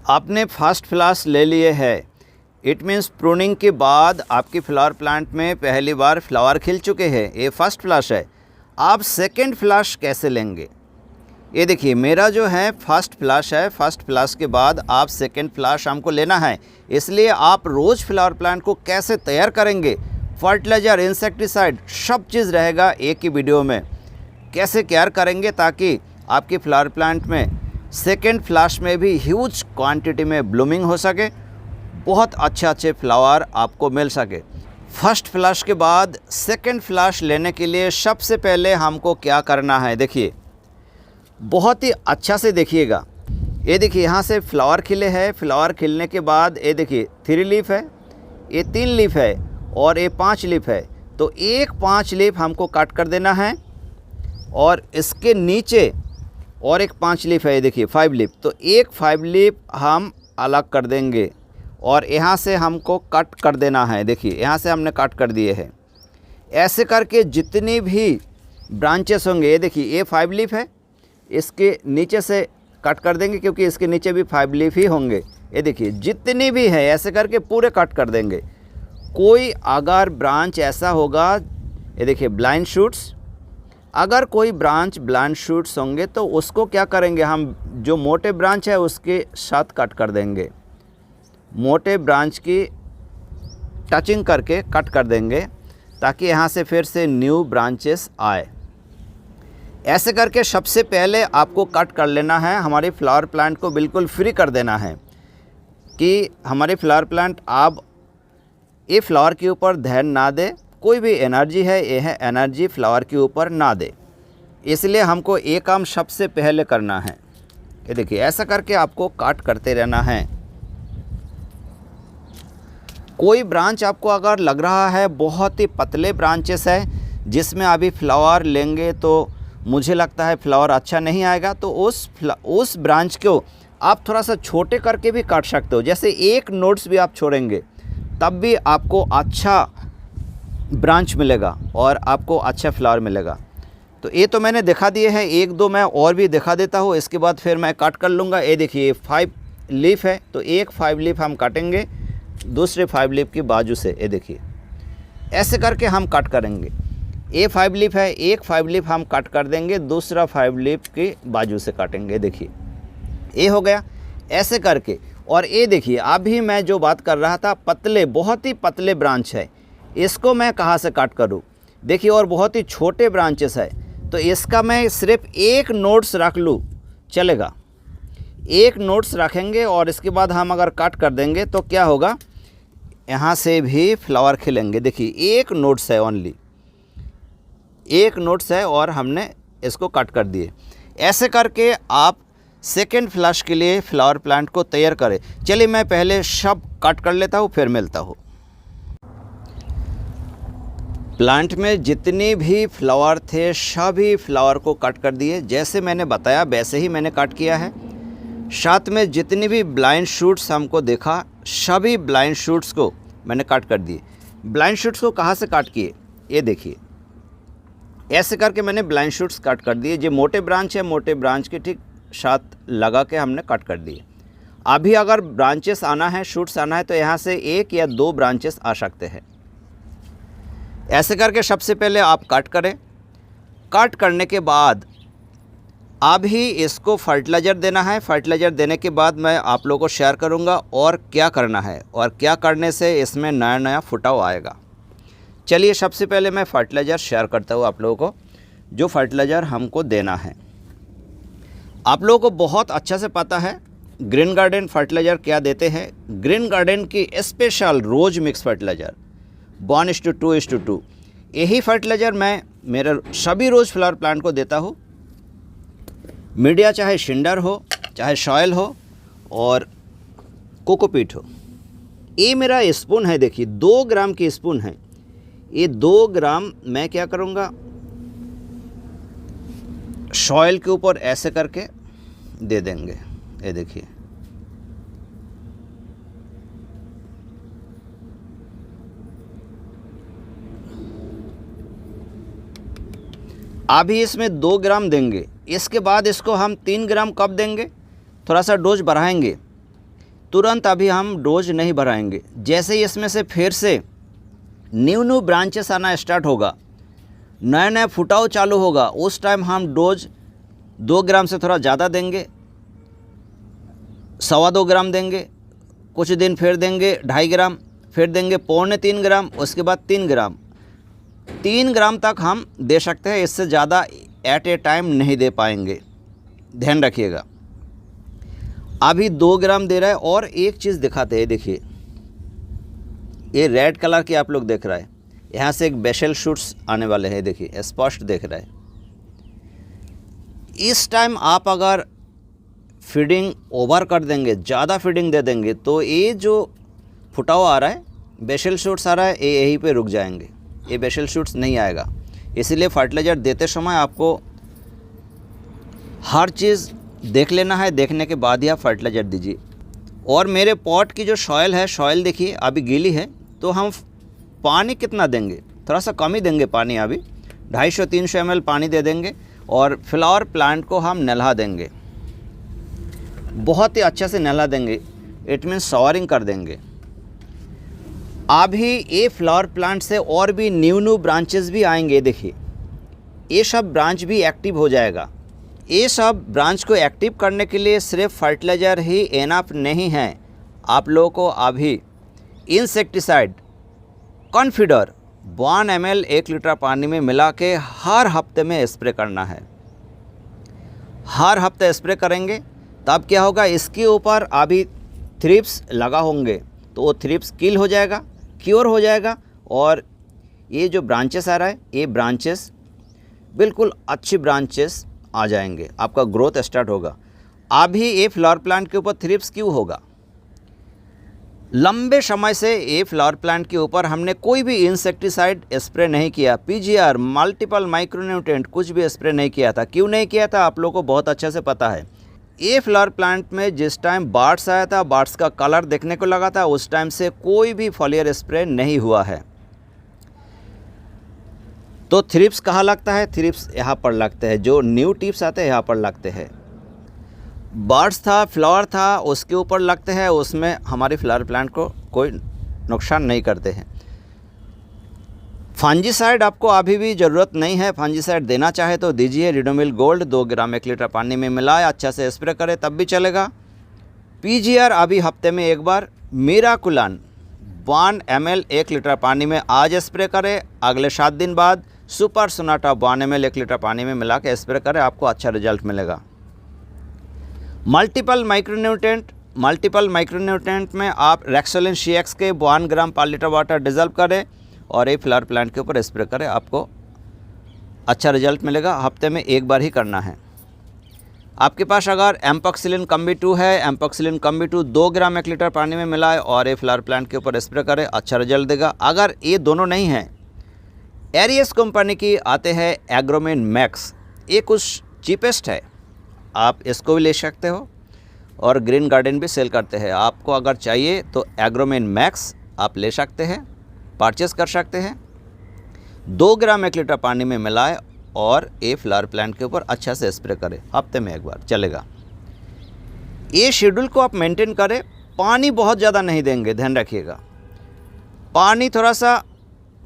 आपने फर्स्ट फ्लास ले लिए है, इट मीन्स प्रूनिंग के बाद आपकी फ्लावर प्लांट में पहली बार फ्लावर खिल चुके हैं, ये फर्स्ट फ्लास है। आप सेकंड फ्लास कैसे लेंगे? ये देखिए मेरा जो है फर्स्ट फ्लास है, फर्स्ट फ्लास के बाद आप सेकंड फ्लास हमको लेना है। इसलिए आप रोज़ फ्लावर प्लांट को कैसे तैयार करेंगे, फर्टिलाइज़र, इंसेक्टिसाइड सब चीज़ रहेगा एक ही वीडियो में। कैसे केयर करेंगे ताकि आपकी फ्लावर प्लांट में सेकंड फ्लास में भी ह्यूज क्वांटिटी में ब्लूमिंग हो सके, बहुत अच्छे फ्लावर आपको मिल सके। फर्स्ट फ्लास के बाद सेकंड फ्लास लेने के लिए सबसे पहले हमको क्या करना है, देखिए बहुत ही अच्छा से देखिएगा। ये देखिए यहाँ से फ्लावर खिले हैं, फ्लावर खिलने के बाद ये देखिए 3 लीफ है, ये 3 लीफ है और ये 5 लीफ है। तो एक 5 लीफ हमको काट कर देना है और इसके नीचे और एक 5 लीफ है, ये देखिए 5 लीफ। तो एक 5 लीफ हम अलग कर देंगे और यहाँ से हमको कट कर देना है। देखिए यहाँ से हमने कट कर दिए हैं। ऐसे करके जितनी भी ब्रांचेस होंगे, ये देखिए ये 5 लीफ है, इसके नीचे से कट कर देंगे क्योंकि इसके नीचे भी 5 लीफ ही होंगे। ये देखिए जितनी भी है ऐसे करके पूरे कट कर देंगे। कोई अगर ब्रांच ऐसा होगा, ये देखिए ब्लाइंड शूट्स, अगर कोई ब्रांच ब्लाइंड शूट्स होंगे तो उसको क्या करेंगे, हम जो मोटे ब्रांच है उसके साथ कट कर देंगे, मोटे ब्रांच की टचिंग करके कट कर देंगे ताकि यहाँ से फिर से न्यू ब्रांचेस आए। ऐसे करके सबसे पहले आपको कट कर लेना है, हमारी फ्लावर प्लांट को बिल्कुल फ्री कर देना है कि हमारी फ्लावर प्लांट आप ये फ्लावर के ऊपर ध्यान ना दे, कोई भी एनर्जी है ये है एनर्जी फ्लावर के ऊपर ना दे। इसलिए हमको ये काम सबसे पहले करना है। ये देखिए ऐसा करके आपको काट करते रहना है। कोई ब्रांच आपको अगर लग रहा है बहुत ही पतले ब्रांचेस है जिसमें अभी फ्लावर लेंगे तो मुझे लगता है फ्लावर अच्छा नहीं आएगा, तो उस ब्रांच को आप थोड़ा सा छोटे करके भी काट सकते हो। जैसे एक नोड्स भी आप छोड़ेंगे तब भी आपको अच्छा ब्रांच मिलेगा और आपको अच्छा फ्लावर मिलेगा। तो ये तो मैंने दिखा दिए हैं, एक दो मैं और भी दिखा देता हूँ, इसके बाद फिर मैं कट कर लूँगा। ये देखिए 5 लीफ है, तो एक 5 लीफ हम काटेंगे दूसरे 5 लीफ की बाजू से। ये देखिए ऐसे करके हम कट करेंगे। ये 5 लीफ है, एक 5 लीफ हम कट कर देंगे, दूसरा 5 लीफ की बाजू से काटेंगे। देखिए ये हो गया ऐसे करके। और ये देखिए अभी मैं जो बात कर रहा था पतले, बहुत ही पतले ब्रांच है, इसको मैं कहाँ से कट करूँ? देखिए और बहुत ही छोटे ब्रांचेस है तो इसका मैं सिर्फ एक नोट्स रख लूँ चलेगा, एक नोट्स रखेंगे और इसके बाद हम अगर कट कर देंगे तो क्या होगा, यहाँ से भी फ्लावर खिलेंगे। देखिए एक नोट्स है, ओनली एक नोट्स है और हमने इसको कट कर दिए। ऐसे करके आप सेकेंड फ्लास के लिए फ्लावर प्लांट को तैयार करें। चलिए मैं पहले सब कट कर लेता हूँ फिर मिलता हूँ। प्लांट में जितने भी फ्लावर थे सभी फ्लावर को कट कर दिए, जैसे मैंने बताया वैसे ही मैंने कट किया है। साथ में जितनी भी ब्लाइंड शूट्स हमको देखा सभी ब्लाइंड शूट्स को मैंने कट कर दिए। ब्लाइंड शूट्स को कहाँ से कट किए, ये देखिए ऐसे करके मैंने ब्लाइंड शूट्स कट कर दिए। जो मोटे ब्रांच है मोटे ब्रांच के ठीक साथ लगा के हमने कट कर दिए। अभी अगर ब्रांचेस आना है, शूट्स आना है तो यहाँ से 1 या 2 ब्रांचेस आ सकते हैं। ऐसे करके सबसे पहले आप कट करें। कट करने के बाद अभी इसको फर्टिलाइज़र देना है। फर्टिलाइज़र देने के बाद मैं आप लोगों को शेयर करूँगा और क्या करना है और क्या करने से इसमें नया नया फुटाव आएगा। चलिए सबसे पहले मैं फर्टिलाइज़र शेयर करता हूँ आप लोगों को, जो फर्टिलाइज़र हमको देना है। आप लोगों को बहुत अच्छा से पता है ग्रीन गार्डन फर्टिलाइज़र क्या देते हैं। ग्रीन गार्डन की स्पेशल रोज मिक्स फर्टिलाइज़र 1:2:2, यही फर्टिलाइज़र मैं मेरे सभी रोज़ फ्लावर प्लांट को देता हूँ। मीडिया चाहे शिंडर हो, चाहे सॉयल हो और कोकोपीट हो। ये मेरा स्पून है, देखिए 2 ग्राम की स्पून है। ये 2 ग्राम मैं क्या करूँगा, सॉयल के ऊपर ऐसे करके दे देंगे। ये देखिए अभी इसमें 2 ग्राम देंगे। इसके बाद इसको हम 3 ग्राम कब देंगे, थोड़ा सा डोज बढ़ाएंगे। तुरंत अभी हम डोज नहीं बढ़ाएंगे। जैसे ही इसमें से फिर से न्यू ब्रांचेस आना स्टार्ट होगा, नया नया फुटाव चालू होगा, उस टाइम हम डोज 2 ग्राम से थोड़ा ज़्यादा देंगे, 2.25 ग्राम देंगे, कुछ दिन फिर देंगे 2.5 ग्राम, फिर देंगे 2.25 ग्राम, उसके बाद 3 ग्राम। 3 ग्राम तक हम दे सकते हैं, इससे ज़्यादा एट ए टाइम नहीं दे पाएंगे, ध्यान रखिएगा। अभी 2 ग्राम दे रहा है। और एक चीज़ दिखाते हैं, देखिए ये रेड कलर की आप लोग देख रहा है, यहाँ से एक बेसल शूट्स आने वाले हैं, देखिए स्पष्ट देख रहा है। इस टाइम आप अगर फीडिंग ओवर कर देंगे, ज़्यादा फीडिंग दे देंगे, तो ये जो फुटाव आ रहा है, बेसल शूट्स आ रहा है, ये यहीं पे रुक जाएंगे, ये बेसल शूट्स नहीं आएगा। इसीलिए फर्टिलाइज़र देते समय आपको हर चीज़ देख लेना है, देखने के बाद ही आप फर्टिलाइज़र दीजिए। और मेरे पॉट की जो सॉइल है, सॉइल देखिए अभी गीली है, तो हम पानी कितना देंगे, थोड़ा सा कम ही देंगे पानी, अभी 250-300 ml पानी दे देंगे। और फ्लावर प्लांट को हम नहला देंगे, बहुत ही अच्छे से नहला देंगे, इट मीन्स शॉवरिंग कर देंगे। अभी ये फ्लावर प्लांट से और भी न्यू ब्रांचेस भी आएंगे, देखिए ये सब ब्रांच भी एक्टिव हो जाएगा। ये सब ब्रांच को एक्टिव करने के लिए सिर्फ फर्टिलाइज़र ही इनफ नहीं है, आप लोगों को अभी इंसेक्टिसाइड कॉन्फिडर 1 ml 1 लीटर पानी में मिला के हर हफ्ते में स्प्रे करना है। हर हफ्ते स्प्रे करेंगे, तब क्या होगा, इसके ऊपर अभी थ्रिप्स लगा होंगे, तो वो थ्रिप्स किल हो जाएगा, क्योर हो जाएगा। और ये जो ब्रांचेस आ रहा है, ये ब्रांचेस बिल्कुल अच्छी ब्रांचेस आ जाएंगे, आपका ग्रोथ स्टार्ट होगा। अभी ये फ्लावर प्लांट के ऊपर थ्रिप्स क्यों होगा, लंबे समय से ये फ्लावर प्लांट के ऊपर हमने कोई भी इंसेक्टिसाइड स्प्रे नहीं किया, पीजीआर, मल्टीपल माइक्रोन्यूट्रिएंट कुछ भी स्प्रे नहीं किया था। क्यों नहीं किया था, आप लोगों को बहुत अच्छे से पता है। ये फ्लावर प्लांट में जिस टाइम बर्ड्स आया था, बर्ड्स का कलर देखने को लगा था, उस टाइम से कोई भी फॉलियर स्प्रे नहीं हुआ है। तो थ्रिप्स कहाँ लगता है, थ्रिप्स यहाँ पर लगते हैं, जो न्यू टिप्स आते हैं यहाँ पर लगते हैं। बर्ड्स था, फ्लावर था, उसके ऊपर लगते हैं, उसमें हमारी फ्लावर प्लांट को कोई नुकसान नहीं करते हैं। फंजीसाइड आपको अभी भी ज़रूरत नहीं है, फंजीसाइड देना चाहे तो दीजिए, रिडोमिल गोल्ड 2 ग्राम 1 लीटर पानी में मिलाए अच्छा से स्प्रे करें तब भी चलेगा। पीजीआर अभी हफ्ते में एक बार, मिराकुलान 1 ml 1 लीटर पानी में आज स्प्रे करें, अगले 7 दिन बाद सुपर सोनाटा 1 ml 1 लीटर पानी में मिला के स्प्रे करें, आपको अच्छा रिजल्ट मिलेगा। मल्टीपल माइक्रोन्यूट्रिएंट में आप रेक्सोलिन CX के 1 ग्राम पर लीटर वाटर डिजल्व करें और एक फ्लावर प्लांट के ऊपर स्प्रे करें, आपको अच्छा रिजल्ट मिलेगा। हफ्ते में एक बार ही करना है। आपके पास अगर एम्पॉक्सिलिन कम्बी 2 है, एम्पॉक्सिलिन कम्बी 2 2 ग्राम 1 लीटर पानी में मिलाए और एक फ्लावर प्लांट के ऊपर स्प्रे करें, अच्छा रिजल्ट देगा। अगर ये दोनों नहीं है, एरियस कंपनी की आते हैं एग्रोमेन मैक्स, ये कुछ चीपेस्ट है, आप इसको भी ले सकते हो। और ग्रीन गार्डन भी सेल करते हैं, आपको अगर चाहिए तो एग्रोमेन मैक्स आप ले सकते हैं, परचेस कर सकते हैं। 2 ग्राम 1 लीटर पानी में मिलाए और ये फ्लावर प्लांट के ऊपर अच्छा से स्प्रे करें, हफ्ते में एक बार चलेगा। ये शेड्यूल को आप मेंटेन करें। पानी बहुत ज़्यादा नहीं देंगे, ध्यान रखिएगा, पानी थोड़ा सा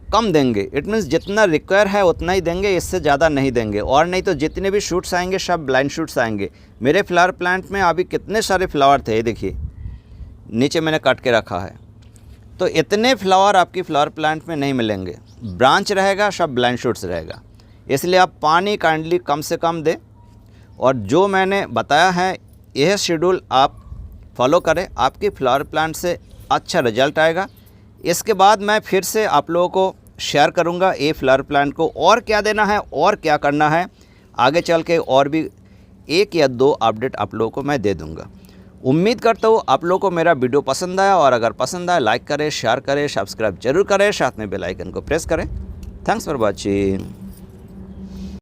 कम देंगे, इट मीन्स जितना रिक्वायर है उतना ही देंगे, इससे ज़्यादा नहीं देंगे। और नहीं तो जितने भी शूट्स आएंगे सब ब्लाइंड शूट्स आएंगे। मेरे फ्लावर प्लांट में अभी कितने सारे फ्लावर थे, ये देखिए नीचे मैंने काट के रखा है, तो इतने फ्लावर आपकी फ्लावर प्लांट में नहीं मिलेंगे, ब्रांच रहेगा, सब ब्लाइंड शूट्स रहेगा। इसलिए आप पानी काइंडली कम से कम दें और जो मैंने बताया है यह शेड्यूल आप फॉलो करें, आपकी फ्लावर प्लांट से अच्छा रिजल्ट आएगा। इसके बाद मैं फिर से आप लोगों को शेयर करूंगा ये फ्लावर प्लांट को और क्या देना है और क्या करना है, आगे चल के और भी 1 या 2 अपडेट आप लोगों को मैं दे दूंगा। उम्मीद करता हूँ आप लोगों को मेरा वीडियो पसंद आया, और अगर पसंद आया लाइक करें, शेयर करें, सब्सक्राइब जरूर करें, साथ में बेल आइकन को प्रेस करें। Thanks for watching.